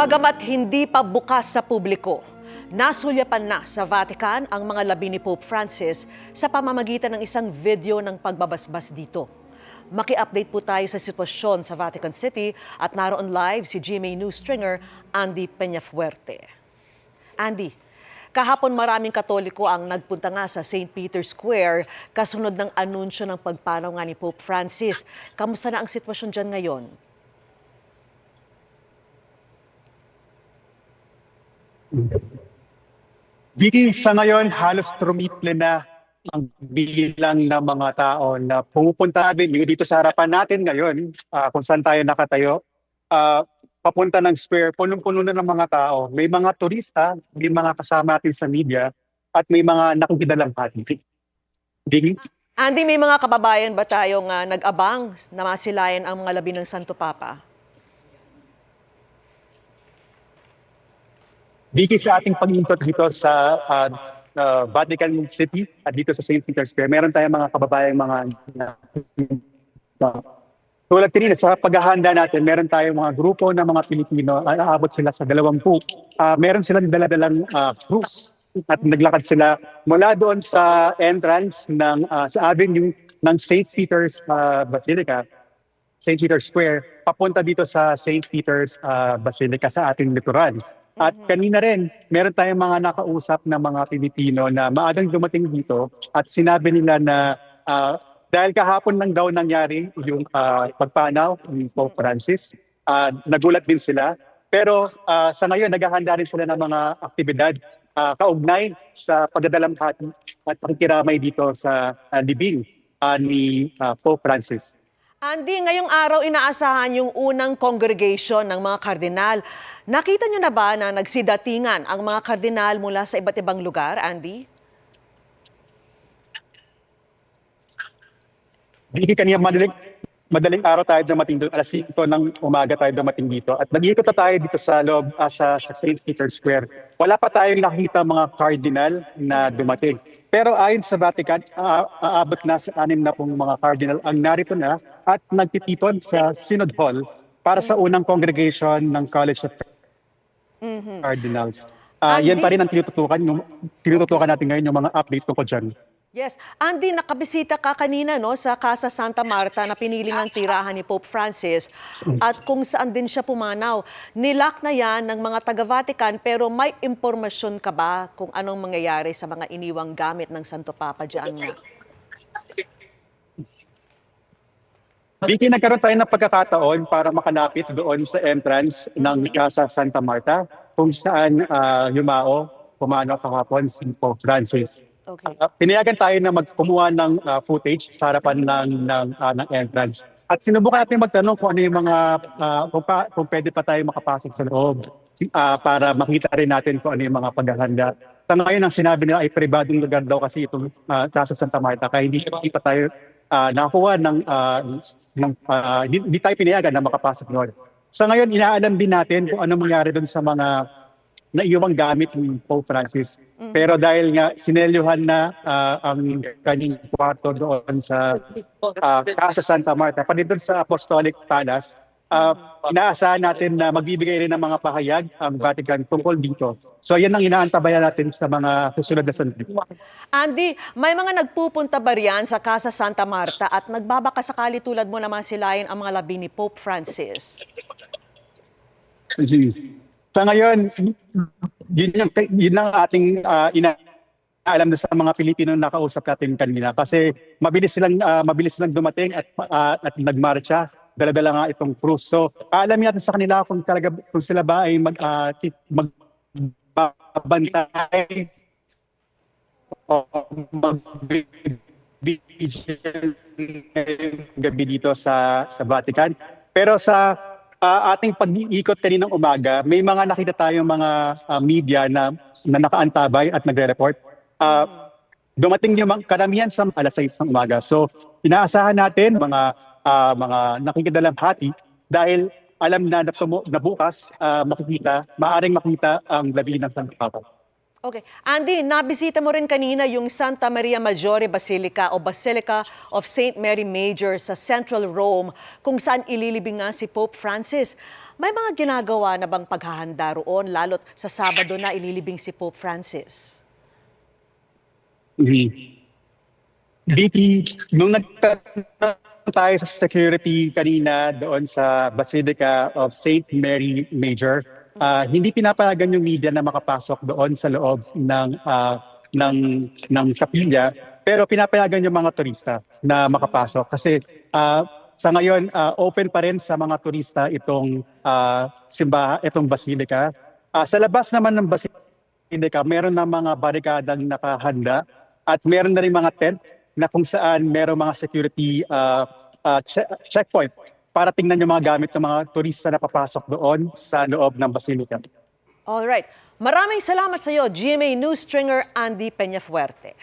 Bagamat hindi pa bukas sa publiko, nasulyapan na sa Vatican ang mga labi ni Pope Francis sa pamamagitan ng isang video ng pagbabasbas dito. Maki-update po tayo sa sitwasyon sa Vatican City at naroon live si GMA News stringer Andy Peñafuerte. Andy, kahapon maraming Katoliko ang nagpunta nga sa St. Peter's Square kasunod ng anunsyo ng pagpanaw nga ni Pope Francis. Kamusta na ang sitwasyon dyan ngayon? Vicky, sa ngayon, halos trumiple na ang bilang ng mga tao na pumupunta din dito sa harapan natin ngayon, kung saan tayo nakatayo, papunta ng square, punong-puno na ng mga tao. May mga turista, may mga kasama natin sa media, at may mga nakikidalang pati. Vicky? Andy, may mga kababayan ba tayong nag-abang na masilayan ang mga labi ng Santo Papa? Vicky, sa ating pag-intot dito sa Vatican City at dito sa St. Peter's Square, meron tayong mga kababayang tulad din sa paghahanda natin, meron tayong mga grupo ng mga Pilipino, aabot sila sa 20. Meron silang daladalang cruise at naglakad sila mula doon sa entrance ng sa avenue ng St. Peter's Basilica, St. Peter's Square, papunta dito sa St. Peter's Basilica sa ating likuran. At kanina rin, meron tayong mga nakausap na mga Pilipino na maagang dumating dito at sinabi nila na dahil kahapon lang daw nangyari yung pagpanaw ni Pope Francis, nagulat din sila. Pero sa ngayon, naghahanda rin sila ng mga aktibidad kaugnay sa pagdadalamhati at pakikiramay dito sa libing ni Pope Francis. Andy, ngayong araw inaasahan yung unang congregation ng mga kardinal. Nakita niyo na ba na nagsidatingan ang mga kardinal mula sa iba't ibang lugar, Andy? Hindi kanina madaling araw tayo dumating doon, alas 5 ng umaga tayo dumating dito. At nag-iikot na tayo dito sa loob, sa St. Peter's Square. Wala pa tayong nakita mga cardinal na dumating. Pero ayon sa Vatican, aabot na sa 6 na pong mga cardinal ang narito na at nagtitipon sa Synod Hall para sa unang congregation ng College of Cardinals. Yan pa rin ang tinututukan natin ngayon yung mga updates ko dyan. Yes. Andy, nakabisita ka kanina no, sa Casa Santa Marta na piniling ng tirahan ni Pope Francis at kung saan din siya pumanaw. Nilock na yan ng mga taga-Vatican pero may impormasyon ka ba kung anong mangyayari sa mga iniwang gamit ng Santo Papa dyan nga? Vicky, nagkaroon tayo ng pagkakataon para makalapit doon sa entrance ng Casa Santa Marta kung saan pumanaw kahapon si Pope Francis. Okay. Pinayagan tayo na kumuha ng footage sa harapan ng entrance. At sinubukan natin magtanong kung ano yung mga, kung pwede pa tayo makapasok sa loob para makita rin natin kung ano yung mga paghahanda. Sa ngayon, ang sinabi nila ay pribadong lugar daw kasi itong Casa Santa Marta. Kaya hindi pa tayo nakakuha hindi tayo pinayagan na makapasok doon. Sa ngayon, inaalam din natin kung ano mangyari doon sa mga naiiwang gamit ni Pope Francis. Pero dahil nga sinelyuhan na ang kanyang kwarto doon sa Casa Santa Marta, pati doon sa Apostolic Palace, inaasahan natin na magbibigay rin ng mga pahayag ang Vatican tungkol dito. So yan ang inaantabayan natin sa mga susunod na sandali. Andy, may mga nagpupunta ba riyan sa Casa Santa Marta at nagbabaka sakali tulad mo na masilayan ang mga labi ni Pope Francis? Sa ngayon, yun ang ating inaalam na sa mga Pilipino na nakausap natin kanina. Kasi mabilis silang dumating at nagmarcha. Dala-dala nga itong cruise. So, aalamin natin sa kanila kung sila ba ay magbabantay o mag-vigil gabi dito sa Vatican. Pero sa ating pag-iikot kaninang umaga, may mga nakita tayong mga media na nakaantabay at nagre-report. Dumating yung karamihan sa alas 6 ng umaga. So, inaasahan natin mga nakikidalamhati dahil alam na bukas maaaring makita ang labi ng Santo Papa. Okay. Andy, nabisita mo rin kanina yung Santa Maria Maggiore Basilica o Basilica of St. Mary Major sa Central Rome kung saan ililibing nga si Pope Francis. May mga ginagawa na bang paghahanda roon, lalo't sa Sabado na ililibing si Pope Francis? Mhm. DP, nung nagtatanong tayo sa security kanina doon sa Basilica of Saint Mary Major, hindi pinapayagan yung media na makapasok doon sa loob ng kapilya, pero pinapayagan yung mga turista na makapasok kasi sa ngayon open pa rin sa mga turista itong itong basilica. Sa labas naman ng basilica, meron na mga barikadang nakahanda at meron na rin mga tent na kung saan meron mga security checkpoint para tingnan yung mga gamit ng mga turista na papasok doon sa loob ng basilica. Alright. Maraming salamat sa iyo, GMA News Stringer Andy Peñafuerte.